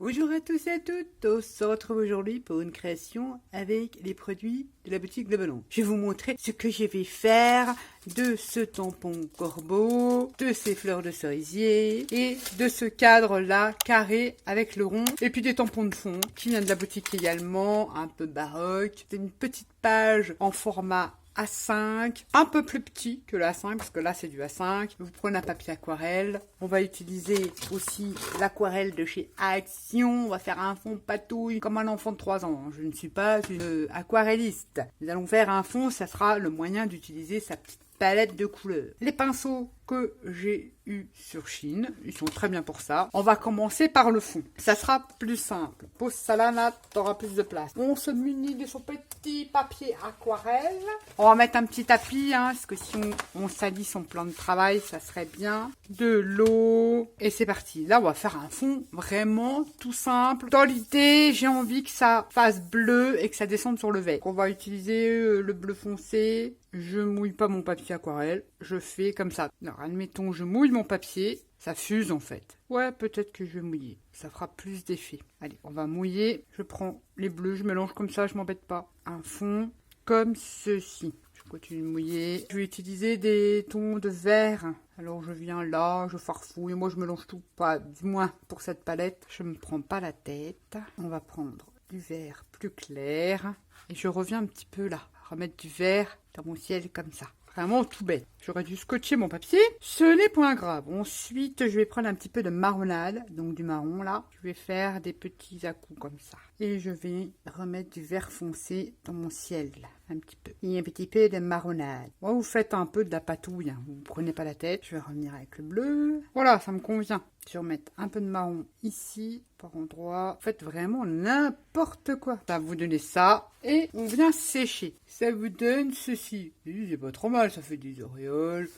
Bonjour à tous et à toutes, on se retrouve aujourd'hui pour une création avec les produits de la boutique Le Ballon. Je vais vous montrer ce que je vais faire de ce tampon corbeau, de ces fleurs de cerisier et de ce cadre-là carré avec le rond. Et puis des tampons de fond qui viennent de la boutique également, un peu baroque. C'est une petite page en format A5, un peu plus petit que le A5 parce que là c'est du A5. Vous prenez un papier aquarelle, on va utiliser aussi l'aquarelle de chez Action, on va faire un fond patouille comme un enfant de 3 ans. Je ne suis pas une aquarelliste. Nous allons faire un fond, ça sera le moyen d'utiliser sa petite palette de couleurs. Les pinceaux que j'ai eu sur Chine, ils sont très bien pour ça. On va commencer par le fond. Ça sera plus simple. Pose ça là, t'auras plus de place. On se munit de son petit papier aquarelle. On va mettre un petit tapis, parce que si on salit son plan de travail, ça serait bien. De l'eau. Et c'est parti. Là, on va faire un fond vraiment tout simple. Dans l'idée, j'ai envie que ça fasse bleu et que ça descende sur le vert. On va utiliser le bleu foncé. Je mouille pas mon papier aquarelle. Je fais comme ça. Alors, admettons, je mouille mon papier. Ça fuse, en fait. Ouais, peut-être que je vais mouiller. Ça fera plus d'effet. Allez, on va mouiller. Je prends les bleus, je mélange comme ça, je m'embête pas. Un fond comme ceci. Je continue de mouiller. Je vais utiliser des tons de vert. Alors, je viens là, je farfouille. Moi, je mélange tout. Pas, du moins, pour cette palette, je me prends pas la tête. On va prendre du vert plus clair. Et je reviens un petit peu là. Remettre du vert dans mon ciel comme ça. Vraiment tout bête. J'aurais dû scotcher mon papier. Ce n'est point grave. Ensuite, je vais prendre un petit peu de marronnade. Donc du marron là. Je vais faire des petits à-coups comme ça. Et je vais remettre du vert foncé dans mon ciel là. Un petit peu. Et un petit peu de marronnade. Bon, vous faites un peu de la patouille. Vous ne prenez pas la tête. Je vais revenir avec le bleu. Voilà, ça me convient. Je vais remettre un peu de marron ici, par endroit. Faites vraiment n'importe quoi. Ça va vous donner ça. Et on vient sécher. Ça vous donne ceci. C'est pas trop mal, ça fait des auréoles.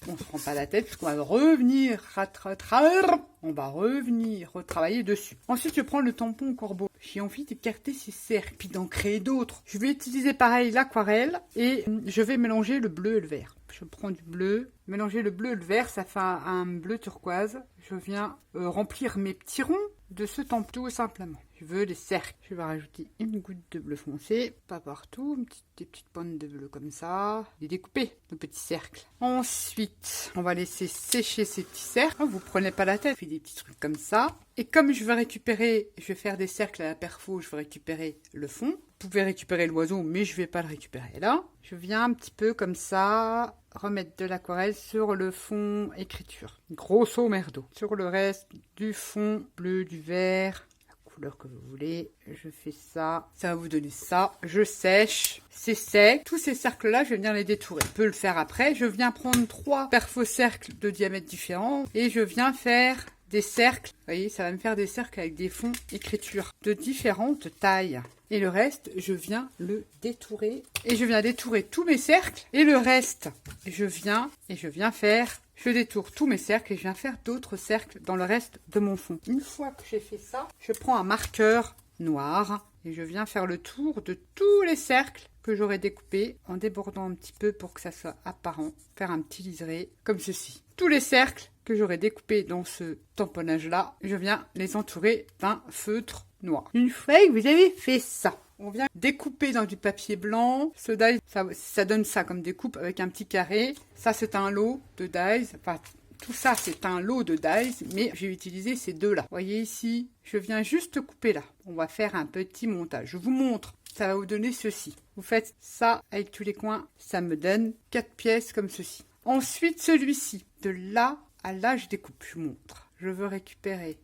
On se prend pas la tête parce qu'on va revenir on va revenir retravailler dessus. Ensuite, je prends le tampon corbeau. J'ai envie d'écarter ces cercles, puis d'en créer d'autres. Je vais utiliser pareil l'aquarelle et je vais mélanger le bleu et le vert. Je prends du bleu, mélanger le bleu et le vert, ça fait un bleu turquoise. Je viens remplir mes petits ronds de ce tampon tout simplement. Je veux des cercles. Je vais rajouter une goutte de bleu foncé, pas partout, des petites pointes de bleu comme ça. Et découper nos petits cercles. Ensuite, on va laisser sécher ces petits cercles. Vous prenez pas la tête, je fais des petits trucs comme ça. Et comme je vais faire des cercles à la perfo, je vais récupérer le fond. Vous pouvez récupérer l'oiseau, mais je vais pas le récupérer là. Je viens un petit peu comme ça, remettre de l'aquarelle sur le fond écriture. Grosso merdo. Sur le reste du fond bleu, du vert, la couleur que vous voulez. Je fais ça. Ça va vous donner ça. Je sèche. C'est sec. Tous ces cercles-là, je vais venir les détourer. Je peux le faire après. Je viens prendre 3 perfo-cercles de diamètre différents et je viens faire des cercles. Vous voyez, ça va me faire des cercles avec des fonds écriture de différentes tailles. Et le reste, je viens le détourer. Et je viens détourer tous mes cercles. Et le reste, je viens faire... Je détourne tous mes cercles et je viens faire d'autres cercles dans le reste de mon fond. Une fois que j'ai fait ça, je prends un marqueur noir et je viens faire le tour de tous les cercles que j'aurais découpés en débordant un petit peu pour que ça soit apparent. Faire un petit liseré comme ceci. Tous les cercles que j'aurais découpés dans ce tamponnage-là, je viens les entourer d'un feutre noir. Une fois que vous avez fait ça, on vient découper dans du papier blanc. Ce die, ça donne ça comme découpe avec un petit carré. Ça, c'est un lot de dies. Enfin, tout ça, c'est un lot de dies, mais j'ai utilisé ces deux-là. Vous voyez ici, je viens juste couper là. On va faire un petit montage. Je vous montre. Ça va vous donner ceci. Vous faites ça avec tous les coins. Ça me donne 4 pièces comme ceci. Ensuite, celui-ci. De là à là, je découpe. Je vous montre. Je veux récupérer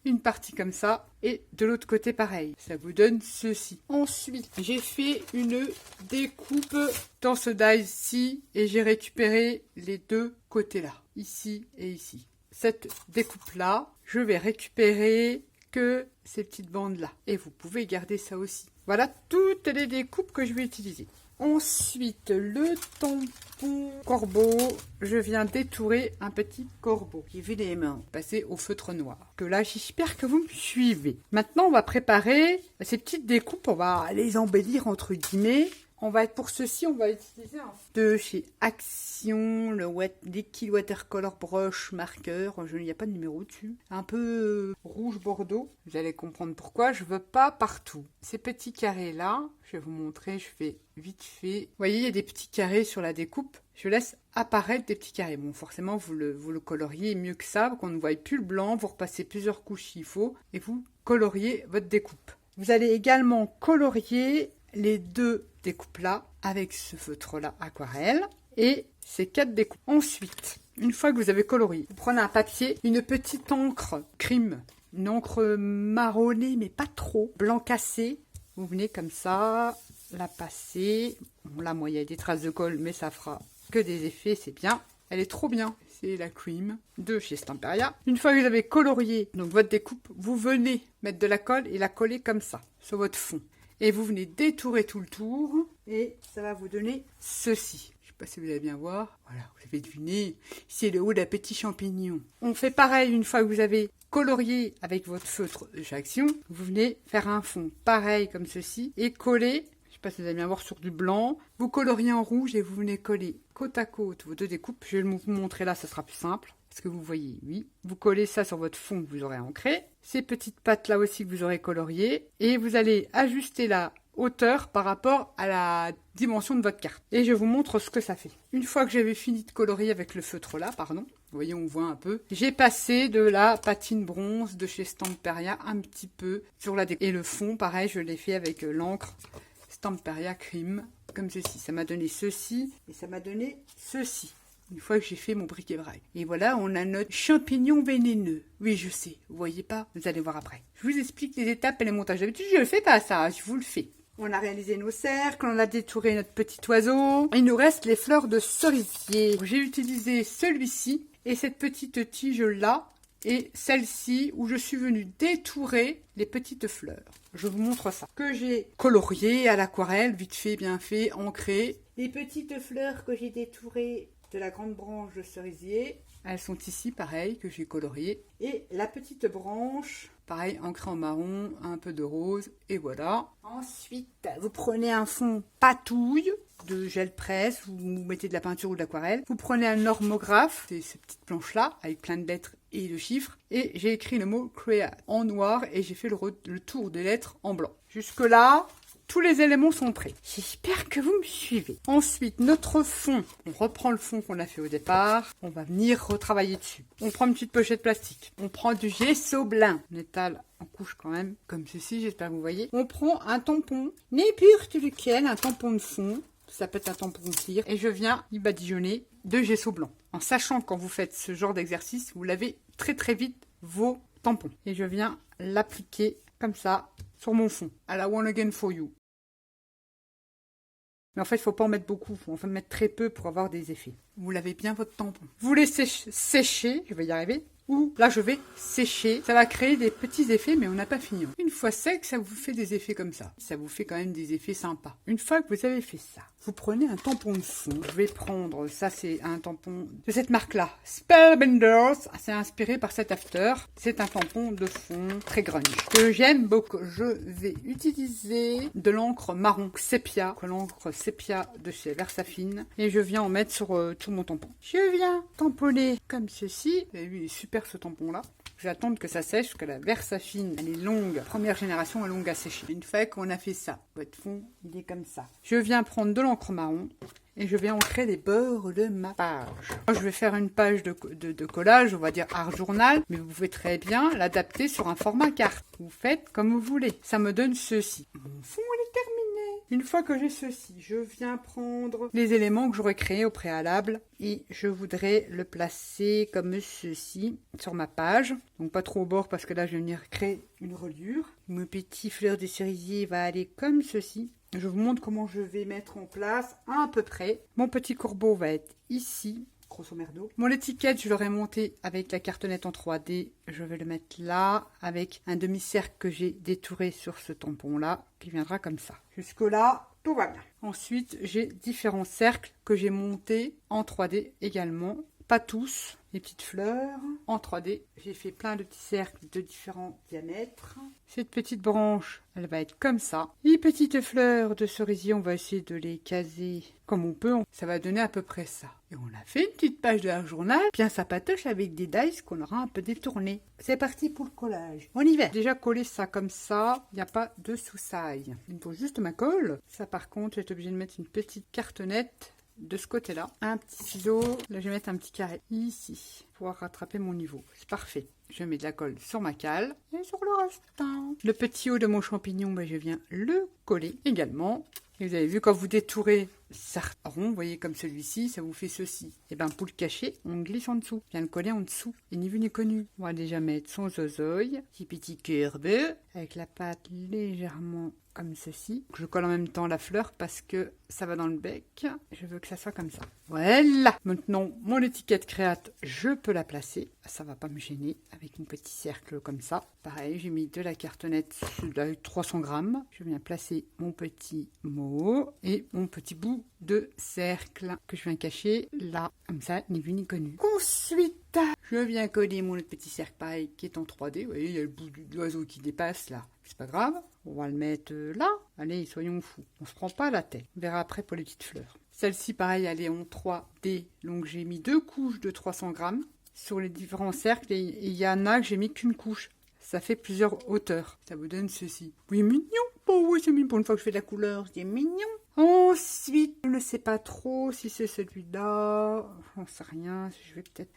une partie comme ça et de l'autre côté pareil. Ça vous donne ceci. Ensuite, j'ai fait une découpe dans ce die-ci et j'ai récupéré les deux côtés là, ici et ici. Cette découpe là, je vais récupérer que ces petites bandes là et vous pouvez garder ça aussi. Voilà toutes les découpes que je vais utiliser. Ensuite, le tampon corbeau, je viens détourer un petit corbeau qui vit les mains, passer au feutre noir. Que là, j'espère que vous me suivez. Maintenant, on va préparer ces petites découpes, on va les embellir entre guillemets On va être pour ceci, on va utiliser un de chez Action, le Liquid Watercolor Brush Marker. Il n'y a pas de numéro dessus. Un peu rouge bordeaux. Vous allez comprendre pourquoi. Je veux pas partout. Ces petits carrés là, je vais vous montrer. Je fais vite fait. Vous voyez, il y a des petits carrés sur la découpe. Je laisse apparaître des petits carrés. Bon, forcément, vous le coloriez mieux que ça, qu'on ne voit plus le blanc. Vous repassez plusieurs couches s'il faut et vous coloriez votre découpe. Vous allez également colorier les deux découpes là avec ce feutre là aquarelle et ces 4 découpes. Ensuite, une fois que vous avez colorié, vous prenez un papier, une petite encre crime, une encre marronnée mais pas trop, blanc cassé. Vous venez comme ça la passer. Bon, là moi il y a des traces de colle mais ça fera que des effets, c'est bien. Elle est trop bien. C'est la cream de chez Stamperia. Une fois que vous avez colorié donc votre découpe, vous venez mettre de la colle et la coller comme ça sur votre fond. Et vous venez détourer tout le tour et ça va vous donner ceci. Je ne sais pas si vous allez bien voir. Voilà, vous avez deviné. C'est le haut d'un petit champignon. On fait pareil une fois que vous avez colorié avec votre feutre de chez Action. Vous venez faire un fond pareil comme ceci et coller. Je ne sais pas si vous allez bien voir sur du blanc. Vous coloriez en rouge et vous venez coller côte à côte vos deux découpes. Je vais vous montrer là, ça sera plus simple. Est-ce que vous voyez? Oui. Vous collez ça sur votre fond que vous aurez ancré. Ces petites pattes là aussi que vous aurez coloriées. Et vous allez ajuster la hauteur par rapport à la dimension de votre carte. Et je vous montre ce que ça fait. Une fois que j'avais fini de colorier avec le feutre là, pardon. Vous voyez, on voit un peu. J'ai passé de la patine bronze de chez Stamperia un petit peu sur la découpe. Et le fond, pareil, je l'ai fait avec l'encre Stamperia Cream. Comme ceci. Ça m'a donné ceci et ça m'a donné ceci. Une fois que j'ai fait mon bric-et-brac. Et voilà, on a notre champignon vénéneux. Oui, je sais. Vous voyez pas? Vous allez voir après. Je vous explique les étapes et les montages. D'habitude, je ne fais pas ça. Je vous le fais. On a réalisé nos cercles. On a détouré notre petit oiseau. Il nous reste les fleurs de cerisier. J'ai utilisé celui-ci et cette petite tige-là. Et celle-ci où je suis venue détourer les petites fleurs. Je vous montre ça. Que j'ai colorié à l'aquarelle, vite fait, bien fait, ancré. Les petites fleurs que j'ai détourées de la grande branche de cerisier. Elles sont ici, pareil, que j'ai coloriées. Et la petite branche, pareil, ancrée en marron, un peu de rose, et voilà. Ensuite, vous prenez un fond patouille de gel presse, vous mettez de la peinture ou de l'aquarelle. Vous prenez un normographe, c'est ces petites planches-là, avec plein de lettres et de chiffres. Et j'ai écrit le mot Create en noir et j'ai fait le tour des lettres en blanc. Jusque-là, tous les éléments sont prêts. J'espère que vous me suivez. Ensuite, notre fond. On reprend le fond qu'on a fait au départ. On va venir retravailler dessus. On prend une petite pochette plastique. On prend du gesso blanc. On étale en couche quand même, comme ceci, j'espère que vous voyez. On prend un tampon, n'importe lequel, un tampon de fond. Ça peut être un tampon de cire. Et je viens y badigeonner de gesso blanc. En sachant que quand vous faites ce genre d'exercice, vous lavez très très vite vos tampons. Et je viens l'appliquer comme ça sur mon fond. À la One Again For You. Mais en fait, il ne faut pas en mettre beaucoup. Il faut en mettre très peu pour avoir des effets. Vous lavez bien votre tampon. Vous laissez sécher. Je vais y arriver. Ou là, je vais sécher. Ça va créer des petits effets, mais on n'a pas fini. Une fois sec, ça vous fait des effets comme ça. Ça vous fait quand même des effets sympas. Une fois que vous avez fait ça, vous prenez un tampon de fond. Je vais prendre, ça c'est un tampon de cette marque-là. Spellbenders. C'est inspiré par cet after. C'est un tampon de fond très grunge. Que j'aime beaucoup. Je vais utiliser de l'encre marron sépia. L'encre sépia de chez Versafine. Et je viens en mettre sur tout mon tampon. Je viens tamponner comme ceci. Vous avez vu, il est super ce tampon-là. Je vais attendre que ça sèche, parce que la Versafine, elle est longue. Première génération est longue à sécher. Une fois qu'on a fait ça, votre fond, il est comme ça. Je viens prendre de l'encre marron et je viens ancrer les bords de ma page. Moi, je vais faire une page de collage, on va dire art journal, mais vous pouvez très bien l'adapter sur un format carte. Vous faites comme vous voulez. Ça me donne ceci. Mon fond, il est terminé. Une fois que j'ai ceci, je viens prendre les éléments que j'aurais créés au préalable et je voudrais le placer comme ceci sur ma page. Donc pas trop au bord parce que là je vais venir créer une reliure. Mon petit fleur de cerisier va aller comme ceci. Je vous montre comment je vais mettre en place à peu près. Mon petit corbeau va être ici. Grosso merdo. Mon étiquette, je l'aurais monté avec la cartonnette en 3D. Je vais le mettre là avec un demi-cercle que j'ai détouré sur ce tampon-là qui viendra comme ça. Jusque-là, tout va bien. Ensuite, j'ai différents cercles que j'ai montés en 3D également pas tous, les petites fleurs en 3D. J'ai fait plein de petits cercles de différents diamètres. Cette petite branche, elle va être comme ça. Les petites fleurs de cerisier, on va essayer de les caser comme on peut. Ça va donner à peu près ça. Et on a fait une petite page de l'art journal, bien ça patoche avec des dies qu'on aura un peu détournés. C'est parti pour le collage. On y va. Déjà coller ça comme ça, il n'y a pas de soussaille. Il me faut juste ma colle. Ça par contre, j'ai été obligée de mettre une petite cartonnette de ce côté-là. Un petit ciseau. Là, je vais mettre un petit carré ici pour pouvoir rattraper mon niveau. C'est parfait. Je mets de la colle sur ma cale et sur le restant. Le petit haut de mon champignon, je viens le coller également. Et vous avez vu, quand vous détourez ça rond, vous voyez comme celui-ci, ça vous fait ceci. Et bien pour le cacher, on glisse en dessous. Bien le coller en dessous. Et ni vu ni connu. On va déjà mettre son zozoï, petit curbe, avec la pâte légèrement comme ceci. Je colle en même temps la fleur parce que ça va dans le bec. Je veux que ça soit comme ça. Voilà. Maintenant, mon étiquette créate, je peux la placer. Ça va pas me gêner avec mon petit cercle comme ça. Pareil, j'ai mis de la cartonnette de 300 grammes. Je viens placer mon petit mot et mon petit bout de cercle que je viens cacher là. Comme ça, ni vu ni connu. Ensuite, je viens coller mon autre petit cercle pareil qui est en 3D. Vous voyez, il y a le bout de l'oiseau qui dépasse là. C'est pas grave. On va le mettre là. Allez, soyons fous. On se prend pas la tête. On verra après pour les petites fleurs. Celle-ci, pareil, elle est en 3D. Donc, j'ai mis 2 couches de 300 grammes sur les différents cercles. Et il y en a que j'ai mis qu'une couche. Ça fait plusieurs hauteurs. Ça vous donne ceci. Oui, mignon. Oh oui, c'est mignon. Pour une fois que je fais de la couleur, c'est mignon. Ensuite, je ne sais pas trop si c'est celui-là. J'en sais rien. Je vais peut-être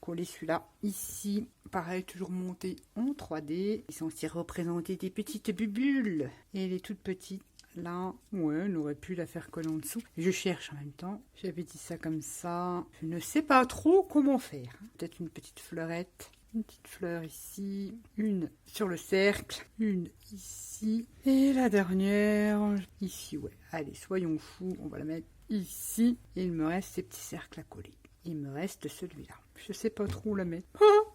coller celui-là ici. Pareil, toujours monté en 3D. Ils sont aussi représentés des petites bubules. Et les toutes petites. Là, ouais, on aurait pu la faire coller en dessous. Je cherche en même temps. J'avais dit ça comme ça. Je ne sais pas trop comment faire. Peut-être une petite fleurette. Une petite fleur ici, une sur le cercle, une ici, et la dernière ici, ouais. Allez, soyons fous, on va la mettre ici, et il me reste ces petits cercles à coller. Il me reste celui-là. Je sais pas trop où la mettre.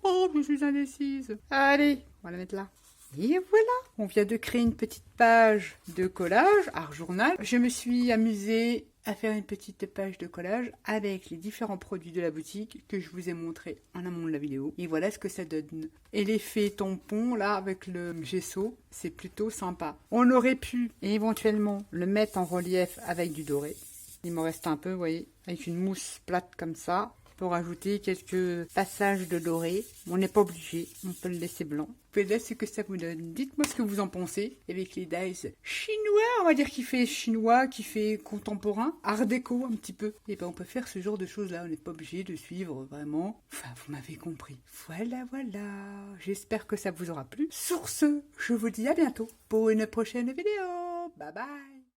Oh, je suis indécise. Allez, on va la mettre là. Et voilà, on vient de créer une petite page de collage, art journal. Je me suis amusée à faire une petite page de collage avec les différents produits de la boutique que je vous ai montré en amont de la vidéo. Et voilà ce que ça donne. Et l'effet tampon, là, avec le gesso, c'est plutôt sympa. On aurait pu éventuellement le mettre en relief avec du doré. Il m'en reste un peu, vous voyez, avec une mousse plate comme ça. Pour ajouter quelques passages de doré. On n'est pas obligé, on peut le laisser blanc. Vous pouvez laisser ce que ça vous donne. Dites-moi ce que vous en pensez. Avec les dies chinois, on va dire qu'il fait chinois, qui fait contemporain, art déco un petit peu. Et ben on peut faire ce genre de choses là, on n'est pas obligé de suivre vraiment. Enfin, vous m'avez compris. Voilà, voilà. J'espère que ça vous aura plu. Sur ce, je vous dis à bientôt pour une prochaine vidéo. Bye bye.